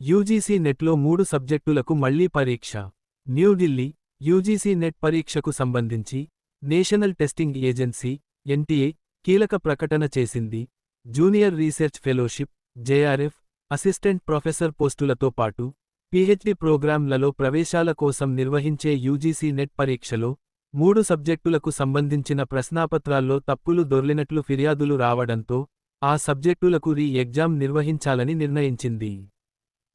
UGC నెట్లో 3 సబ్జెక్టులకు మళ్లీ పరీక్ష. న్యూఢిల్లీ, యూజీసీ నెట్ పరీక్షకు సంబంధించి నేషనల్ టెస్టింగ్ ఏజెన్సీ (ఎన్టీఏ) కీలక ప్రకటన చేసింది. Junior research fellowship (JRF), assistant professor పోస్టులతో పాటు పీహెచ్డీ ప్రోగ్రామ్లలో ప్రవేశాల కోసం నిర్వహించే యూజీసీ నెట్ పరీక్షలో 3 సబ్జెక్టులకు సంబంధించిన ప్రశ్నాపత్రాల్లో తప్పులు దొర్లినట్లు ఫిర్యాదులు రావడంతో ఆ సబ్జెక్టులకు రీ-ఎగ్జామ్ నిర్వహించాలని నిర్ణయించింది.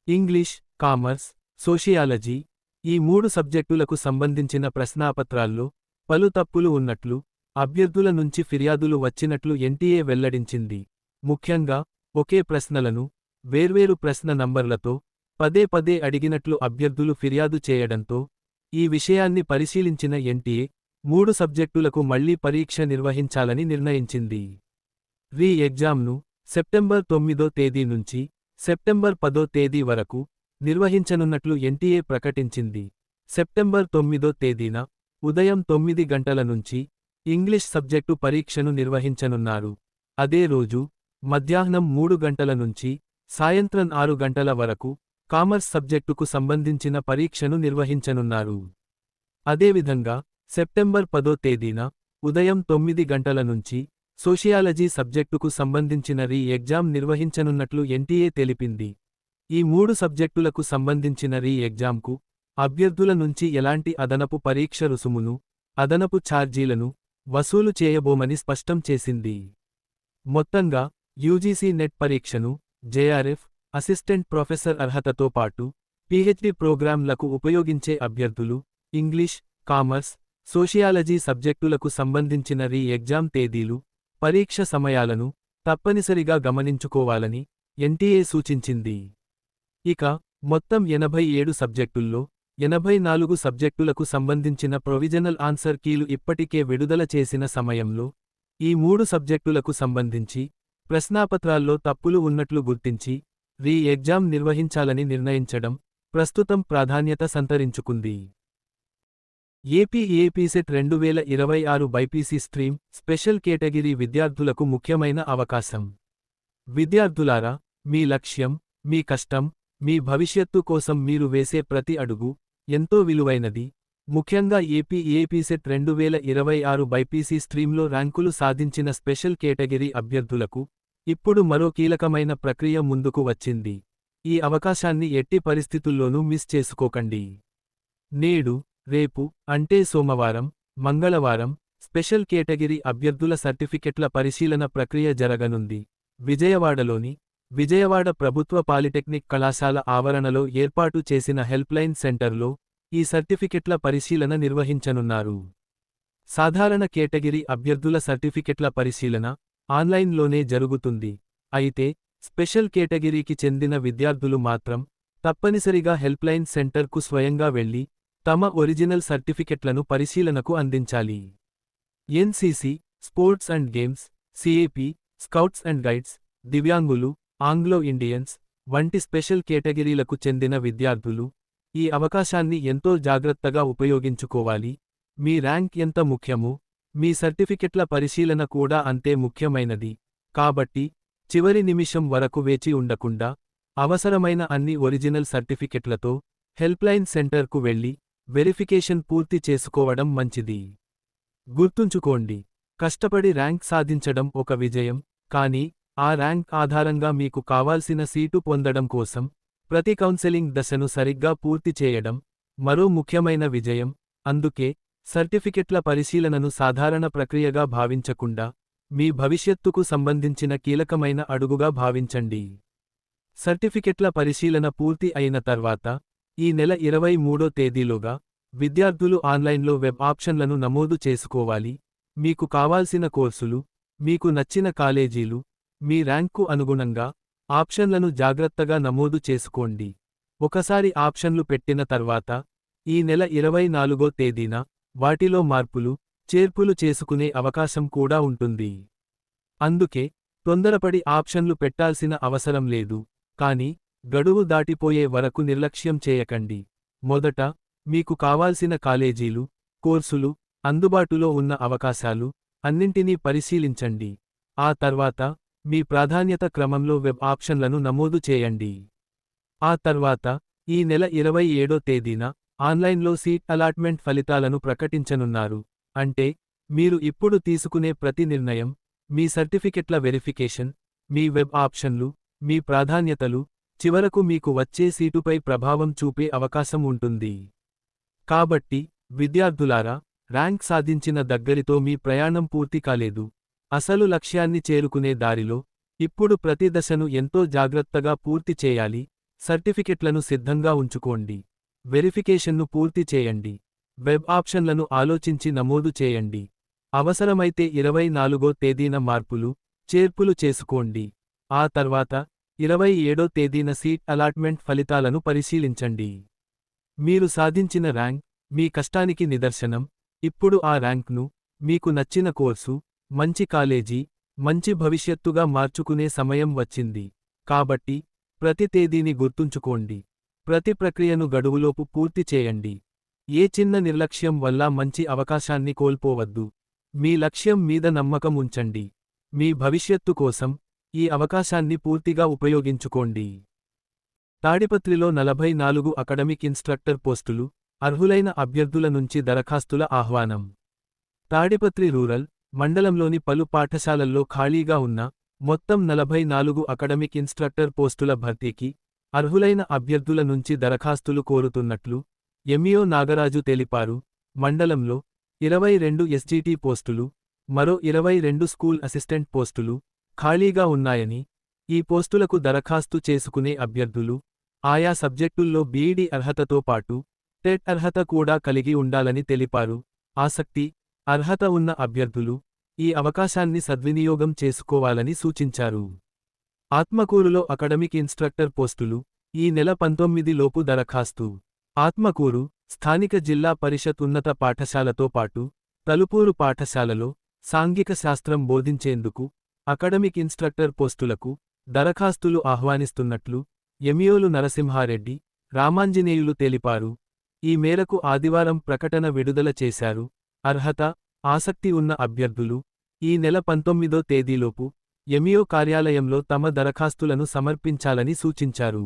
ఇంగ్లీష్, కామర్స్, సోషియాలజీ ఈ 3 సబ్జెక్టులకు సంబంధించిన ప్రశ్నాపత్రాల్లో పలు తప్పులు ఉన్నట్లు అభ్యర్థుల నుంచి ఫిర్యాదులు వచ్చినట్లు ఎన్టీఏ వెల్లడించింది. ముఖ్యంగా ఒకే ప్రశ్నలను వేర్వేరు ప్రశ్న నంబర్లతో పదే పదే అడిగినట్లు అభ్యర్థులు ఫిర్యాదు చేయడంతో ఈ విషయాన్ని పరిశీలించిన ఎన్టీఏ 3 సబ్జెక్టులకు మళ్లీ పరీక్ష నిర్వహించాలని నిర్ణయించింది. రీ-ఎగ్జామ్ను సెప్టెంబర్ 9వ తేదీ నుంచి సెప్టెంబర్ 10వ తేదీ వరకు నిర్వహించనున్నట్లు ఎన్టీఏ ప్రకటించింది. సెప్టెంబర్ 9వ తేదీన ఉదయం 9 గంటల నుంచి ఇంగ్లీష్ సబ్జెక్టు పరీక్షను నిర్వహించనున్నారు. అదే రోజు మధ్యాహ్నం 3 గంటల నుంచి సాయంత్రం 6 గంటల వరకు కామర్స్ సబ్జెక్టుకు సంబంధించిన పరీక్షను నిర్వహించనున్నారు. అదేవిధంగా సెప్టెంబర్ 10వ తేదీన ఉదయం 9 గంటల నుంచి సోషియాలజీ సబ్జెక్టుకు సంబంధించిన రీ-ఎగ్జామ్ నిర్వహించనున్నట్లు ఎన్టీఏ తెలిపింది. ఈ 3 సబ్జెక్టులకు సంబంధించిన రీ-ఎగ్జామ్కు అభ్యర్థుల నుంచి ఎలాంటి అదనపు పరీక్ష రుసుమును, అదనపు ఛార్జీలను వసూలు చేయబోమని స్పష్టం చేసింది. మొత్తంగా యూజీసీ నెట్ పరీక్షను జేఆర్ఎఫ్, అసిస్టెంట్ ప్రొఫెసర్ అర్హతతో పాటు పీహెచ్డీ ప్రోగ్రామ్లకు ఉపయోగించే అభ్యర్థులు ఇంగ్లీష్, కామర్స్, సోషియాలజీ సబ్జెక్టులకు సంబంధించిన రీ-ఎగ్జామ్ తేదీలు, పరీక్ష సమయాలను తప్పనిసరిగా గమనించుకోవాలని ఎన్టీఏ సూచించింది. ఇక మొత్తం 87 సబ్జెక్టుల్లో 84 సబ్జెక్టులకు సంబంధించిన ప్రొవిజనల్ ఆన్సర్ కీలు ఇప్పటికే విడుదల చేసిన సమయంలో ఈ 3 సబ్జెక్టులకు సంబంధించి ప్రశ్నాపత్రాల్లో తప్పులు ఉన్నట్లు గుర్తించి రీ-ఎగ్జామ్ నిర్వహించాలని నిర్ణయించడం ప్రస్తుతం ప్రాధాన్యత సంతరించుకుంది. APSET 2026 BiPC stream special category విద్యార్థులకు ముఖ్యమైన అవకాశం. విద్యార్థులారా, మీ లక్ష్యం, మీ కష్టం, మీ భవిష్యత్తు కోసం మీరు వేసే ప్రతి అడుగు ఎంతో విలువైనది. ముఖ్యంగా ఏపీసెట్ 2026 బైపీసీ స్ట్రీమ్లో ర్యాంకులు సాధించిన స్పెషల్ కేటగిరీ అభ్యర్థులకు ఇప్పుడు మరో కీలకమైన ప్రక్రియ ముందుకు వచ్చింది. ఈ అవకాశాన్ని ఎట్టి పరిస్థితుల్లోనూ మిస్ చేసుకోకండి. నేడు, రేపు అంటే సోమవారం, మంగళవారం స్పెషల్ కేటగిరీ అభ్యర్థుల సర్టిఫికెట్ల పరిశీలన ప్రక్రియ జరగనుంది. విజయవాడలోని విజయవాడ ప్రభుత్వ పాలిటెక్నిక్ కళాశాల ఆవరణలో ఏర్పాటు చేసిన హెల్ప్లైన్ సెంటర్లో ఈ సర్టిఫికెట్ల పరిశీలన నిర్వహించనున్నారు. సాధారణ కేటగిరీ అభ్యర్థుల సర్టిఫికెట్ల పరిశీలన ఆన్లైన్లోనే జరుగుతుంది. అయితే స్పెషల్ కేటగిరీకి చెందిన విద్యార్థులు మాత్రం తప్పనిసరిగా హెల్ప్లైన్ సెంటర్కు స్వయంగా వెళ్లి తమ ఒరిజినల్ సర్టిఫికెట్లను పరిశీలనకు అందించాలి. NCC, sports and games, CAP, scouts and guides, దివ్యాంగులు, ఆంగ్లో ఇండియన్స్ వంటి స్పెషల్ కేటగిరీలకు చెందిన విద్యార్థులు ఈ అవకాశాన్ని ఎంతో జాగ్రత్తగా ఉపయోగించుకోవాలి. మీ ర్యాంక్ ఎంత ముఖ్యమో మీ సర్టిఫికెట్ల పరిశీలన కూడా అంతే ముఖ్యమైనది. కాబట్టి చివరి నిమిషం వరకు వేచి ఉండకుండా అవసరమైన అన్ని ఒరిజినల్ సర్టిఫికెట్లతో హెల్ప్లైన్ సెంటర్కు వెళ్లి వెరిఫికేషన్ పూర్తి చేసుకోవడం మంచిది. గుర్తుంచుకోండి, కష్టపడి ర్యాంక్ సాధించడం ఒక విజయం, కానీ ఆ ర్యాంక్ ఆధారంగా మీకు కావాల్సిన సీటు పొందడం కోసం ప్రతి కౌన్సెలింగ్ దశను సరిగ్గా పూర్తి చేయడం మరో ముఖ్యమైన విజయం. అందుకే సర్టిఫికెట్ల పరిశీలనను సాధారణ ప్రక్రియగా భావించకుండా మీ భవిష్యత్తుకు సంబంధించిన కీలకమైన అడుగుగా భావించండి. సర్టిఫికెట్ల పరిశీలన పూర్తి అయిన తర్వాత ఈ నెల 23వ తేదీలోగా విద్యార్థులు ఆన్లైన్లో వెబ్ ఆప్షన్లను నమోదు చేసుకోవాలి. మీకు కావాల్సిన కోర్సులు, మీకు నచ్చిన కాలేజీలు, మీ ర్యాంక్కు అనుగుణంగా ఆప్షన్లను జాగ్రత్తగా నమోదు చేసుకోండి. ఒకసారి ఆప్షన్లు పెట్టిన తర్వాత ఈ నెల 24వ తేదీన వాటిలో మార్పులు, చేర్పులు చేసుకునే అవకాశం కూడా ఉంటుంది. అందుకే తొందరపడి ఆప్షన్లు పెట్టాల్సిన అవసరం లేదు. కానీ గడువు దాటిపోయే వరకు నిర్లక్ష్యం చేయకండి. మొదట మీకు కావాల్సిన కాలేజీలు, కోర్సులు, అందుబాటులో ఉన్న అవకాశాలు అన్నింటినీ పరిశీలించండి. ఆ తర్వాత మీ ప్రాధాన్యత క్రమంలో వెబ్ ఆప్షన్లను నమోదు చేయండి. ఆ తర్వాత ఈ నెల 27వ తేదీన ఆన్లైన్లో సీట్ అలాట్మెంట్ ఫలితాలను ప్రకటించనున్నారు. అంటే మీరు ఇప్పుడు తీసుకునే ప్రతి నిర్ణయం, మీ సర్టిఫికెట్ల వెరిఫికేషన్, మీ వెబ్ ఆప్షన్లు, మీ ప్రాధాన్యతలు, చివరకు మీకు వచ్చే సీటుపై ప్రభావం చూపే అవకాశం ఉంటుంది. కాబట్టి విద్యార్థులారా, ర్యాంక్ సాధించిన దగ్గరితో మీ ప్రయాణం పూర్తి కాలేదు. అసలు లక్ష్యాన్ని చేరుకునే దారిలో ఇప్పుడు ప్రతి దశను ఎంతో జాగ్రత్తగా పూర్తి చేయాలి. సర్టిఫికెట్లను సిద్ధంగా ఉంచుకోండి. వెరిఫికేషన్ను పూర్తి చేయండి. వెబ్ ఆప్షన్లను ఆలోచించి నమోదు చేయండి. అవసరమైతే 24వ తేదీన మార్పులు, చేర్పులు చేసుకోండి. ఆ తర్వాత 27వ తేదీన సీట్ అలాట్మెంట్ ఫలితాలను పరిశీలించండి. మీరు సాధించిన ర్యాంక్ మీ కష్టానికి నిదర్శనం. ఇప్పుడు ఆ ర్యాంక్ను మీకు నచ్చిన కోర్సు, మంచి కాలేజీ, మంచి భవిష్యత్తుగా మార్చుకునే సమయం వచ్చింది. కాబట్టి ప్రతి తేదీని గుర్తుంచుకోండి. ప్రతి ప్రక్రియను గడువులోపు పూర్తి చేయండి. ఏ చిన్న నిర్లక్ష్యం వల్ల మంచి అవకాశాన్ని కోల్పోవద్దు. మీ లక్ష్యం మీద నమ్మకం ఉంచండి. మీ భవిష్యత్తు కోసం ఈ అవకాశాన్ని పూర్తిగా ఉపయోగించుకోండి. తాడిపత్రిలో 44 అకడమిక్ ఇన్స్ట్రక్టర్ పోస్టులు, అర్హులైన అభ్యర్థుల నుంచి దరఖాస్తుల ఆహ్వానం. తాడిపత్రి రూరల్ మండలంలోని పలు పాఠశాలల్లో ఖాళీగా ఉన్న మొత్తం 44 అకడమిక్ ఇన్స్ట్రక్టర్ పోస్టుల భర్తీకి అర్హులైన అభ్యర్థుల నుంచి దరఖాస్తులు కోరుతున్నట్లు ఎంఈఓ నాగరాజు తెలిపారు. మండలంలో 22 ఎస్జీటీ పోస్టులు, మరో 22 స్కూల్ అసిస్టెంట్ పోస్టులు ఖాళీగా ఉన్నాయని, ఈ పోస్టులకు దరఖాస్తు చేసుకునే అభ్యర్థులు ఆయా సబ్జెక్టుల్లో బీఈడీ అర్హతతో పాటు టెట్ అర్హత కూడా కలిగి ఉండాలని తెలిపారు. ఆసక్తి, అర్హత ఉన్న అభ్యర్థులు ఈ అవకాశాన్ని సద్వినియోగం చేసుకోవాలని సూచించారు. ఆత్మకూరులో అకడమిక్ ఇన్స్ట్రక్టర్ పోస్టులు ఈ నెల 19 లోపు దరఖాస్తు. ఆత్మకూరు స్థానిక జిల్లా పరిషత్ ఉన్నత పాఠశాలతో పాటు తలుపూరు పాఠశాలలో సాంఘిక శాస్త్రం బోధించేందుకు అకడమిక్ ఇన్స్ట్రక్టర్ పోస్టులకు దరఖాస్తులు ఆహ్వానిస్తున్నట్లు ఎంఈఓలు నరసింహారెడ్డి, రామాంజనేయులు తెలిపారు. ఈ మేరకు ఆదివారం ప్రకటన విడుదల చేశారు. అర్హత, ఆసక్తి ఉన్న అభ్యర్థులు ఈ నెల 19వ తేదీలోపు ఎంఈఓ కార్యాలయంలో తమ దరఖాస్తులను సమర్పించాలని సూచించారు.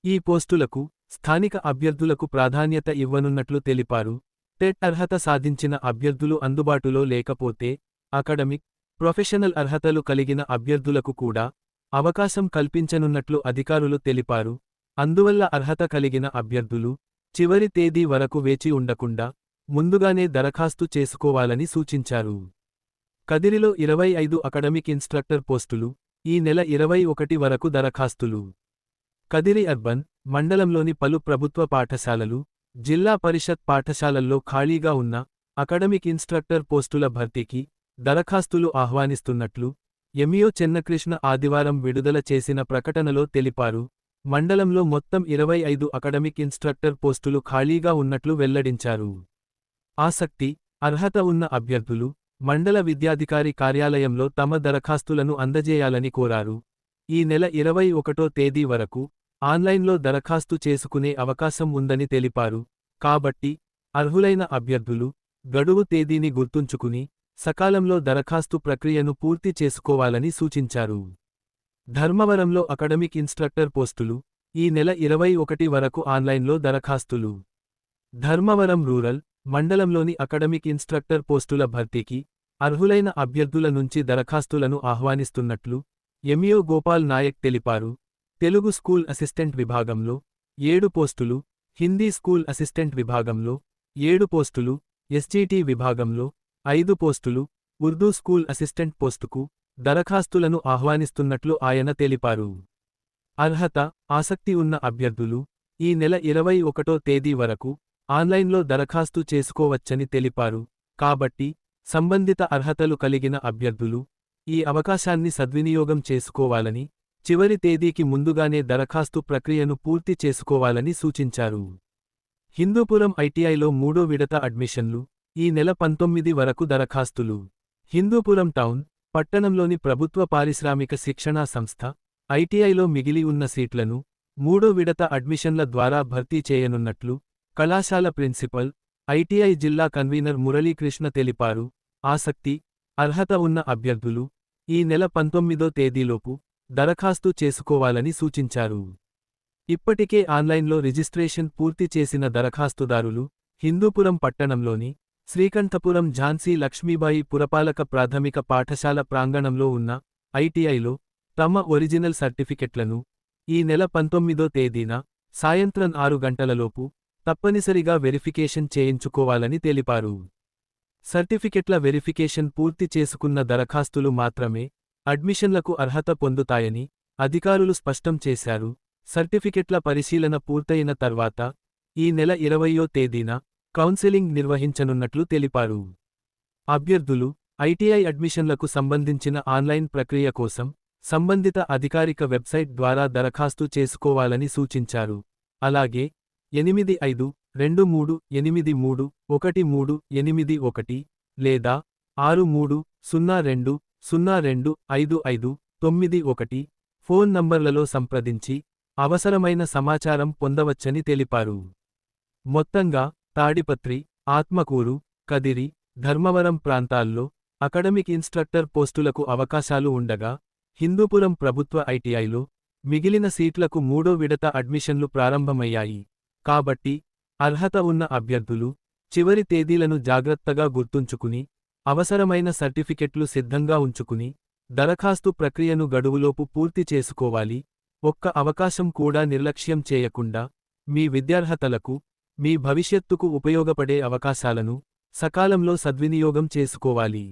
ఈ పోస్టులకు స్థానిక అభ్యర్థులకు ప్రాధాన్యత ఇవ్వనున్నట్లు తెలిపారు. టెట్ అర్హత సాధించిన అభ్యర్థులు అందుబాటులో లేకపోతే అకడమిక్, ప్రొఫెషనల్ అర్హతలు కలిగిన అభ్యర్థులకు కూడా అవకాశం కల్పించనున్నట్లు అధికారులు తెలిపారు. అందువల్ల అర్హత కలిగిన అభ్యర్థులు చివరి తేదీ వరకు వేచి ఉండకుండా ముందుగానే దరఖాస్తు చేసుకోవాలని సూచించారు. కదిరిలో 25 అకడమిక్ ఇన్స్ట్రక్టర్ పోస్టులు ఈ నెల 21 వరకు దరఖాస్తులు. కదిరి అర్బన్ మండలంలోని పలు ప్రభుత్వ పాఠశాలలు, జిల్లా పరిషత్ పాఠశాలల్లో ఖాళీగా ఉన్న అకడమిక్ ఇన్స్ట్రక్టర్ పోస్టుల భర్తీకి దరఖాస్తులు ఆహ్వానిస్తున్నట్లు ఎంఈఓ చెన్నకృష్ణ ఆదివారం విడుదల చేసిన ప్రకటనలో తెలిపారు. మండలంలో మొత్తం 25 అకడమిక్ ఇన్స్ట్రక్టర్ పోస్టులు ఖాళీగా ఉన్నట్లు వెల్లడించారు. ఆసక్తి, అర్హత ఉన్న అభ్యర్థులు మండల విద్యాధికారి కార్యాలయంలో తమ దరఖాస్తులను అందజేయాలని కోరారు. ఈ నెల 21వ తేదీ వరకు ఆన్లైన్లో దరఖాస్తు చేసుకునే అవకాశం ఉందని తెలిపారు. కాబట్టి అర్హులైన అభ్యర్థులు గడువు తేదీని గుర్తుంచుకుని సకాలంలో దరఖాస్తు ప్రక్రియను పూర్తి చేసుకోవాలని సూచించారు. ధర్మవరంలో అకడమిక్ ఇన్స్ట్రక్టర్ పోస్టులు ఈ నెల 21 వరకు ఆన్లైన్లో దరఖాస్తులు. ధర్మవరం రూరల్ మండలంలోని అకడమిక్ ఇన్స్ట్రక్టర్ పోస్టుల భర్తీకి అర్హులైన అభ్యర్థుల నుంచి దరఖాస్తులను ఆహ్వానిస్తున్నట్లు ఎంఈఓ గోపాల్ నాయక్ తెలిపారు. తెలుగు స్కూల్ అసిస్టెంట్ విభాగంలో 7 పోస్టులు, హిందీ స్కూల్ అసిస్టెంట్ విభాగంలో 7 పోస్టులు, ఎస్జీటీ విభాగంలో 5 పోస్టులు, ఉర్దూ స్కూల్ అసిస్టెంట్ పోస్టుకు దరఖాస్తులను ఆహ్వానిస్తున్నట్లు ఆయన తెలిపారు. అర్హత, ఆసక్తి ఉన్న అభ్యర్థులు ఈ నెల 21వ తేదీ వరకు ఆన్లైన్లో దరఖాస్తు చేసుకోవచ్చని తెలిపారు. కాబట్టి సంబంధిత అర్హతలు కలిగిన అభ్యర్థులు ఈ అవకాశాన్ని సద్వినియోగం చేసుకోవాలని, చివరి తేదీకి ముందుగానే దరఖాస్తు ప్రక్రియను పూర్తి చేసుకోవాలని సూచించారు. హిందూపురం ఐటీఐలో 3వ విడత అడ్మిషన్లు ఈ నెల 19 వరకు దరఖాస్తులు. హిందూపురం టౌన్ పట్టణంలోని ప్రభుత్వ పారిశ్రామిక శిక్షణా సంస్థ ఐటీఐలో మిగిలి ఉన్న సీట్లను 3వ విడత అడ్మిషన్ల ద్వారా భర్తీ చేయనున్నట్లు కళాశాల ప్రిన్సిపల్, ఐటీఐ జిల్లా కన్వీనర్ మురళీకృష్ణ తెలిపారు. ఆసక్తి, అర్హత ఉన్న అభ్యర్థులు ఈ నెల 19వ తేదీలోపు దరఖాస్తు చేసుకోవాలని సూచించారు. ఇప్పటికే ఆన్లైన్లో రిజిస్ట్రేషన్ పూర్తి చేసిన దరఖాస్తుదారులు హిందూపురం పట్టణంలోని శ్రీకంఠపురం ఝాన్సీ లక్ష్మీబాయి పురపాలక ప్రాథమిక పాఠశాల ప్రాంగణంలో ఉన్న ఐటీఐలో తమ ఒరిజినల్ సర్టిఫికెట్లను ఈ నెల 19వ తేదీన సాయంత్రం 6 గంటలలోపు తప్పనిసరిగా వెరిఫికేషన్ చేయించుకోవాలని తెలిపారు. సర్టిఫికెట్ల వెరిఫికేషన్ పూర్తి చేసుకున్న దరఖాస్తులు మాత్రమే అడ్మిషన్లకు అర్హత పొందుతాయని అధికారులు స్పష్టం చేశారు. సర్టిఫికెట్ల పరిశీలన పూర్తయిన తర్వాత ఈ నెల 20వ తేదీన కౌన్సెలింగ్ నిర్వహించనున్నట్లు తెలిపారు. అభ్యర్థులు ఐటీఐ అడ్మిషన్లకు సంబంధించిన ఆన్లైన్ ప్రక్రియ కోసం సంబంధిత అధికారిక వెబ్సైట్ ద్వారా దరఖాస్తు చేసుకోవాలని సూచించారు. అలాగే 8523831381 లేదా 6302025591 ఫోన్ నంబర్లలో సంప్రదించి అవసరమైన సమాచారం పొందవచ్చని తెలిపారు. మొత్తంగా తాడిపత్రి, ఆత్మకూరు, కదిరి, ధర్మవరం ప్రాంతాల్లో అకడమిక్ ఇన్స్ట్రక్టర్ పోస్టులకు అవకాశాలు ఉండగా హిందూపురం ప్రభుత్వ ఐటీఐలో మిగిలిన సీట్లకు 3వ విడత అడ్మిషన్లు ప్రారంభమయ్యాయి. కాబట్టి అర్హత ఉన్న అభ్యర్థులు చివరి తేదీలను జాగ్రత్తగా గుర్తుంచుకుని అవసరమైన సర్టిఫికెట్లు సిద్ధంగా ఉంచుకుని దరఖాస్తు ప్రక్రియను గడువులోపు పూర్తి చేసుకోవాలి. ఒక్క అవకాశం కూడా నిర్లక్ష్యం చేయకుండా మీ విద్యార్హతలకు, మీ భవిష్యత్తుకు ఉపయోగపడే అవకాశాలను సకాలంలో సద్వినియోగం చేసుకోవాలి.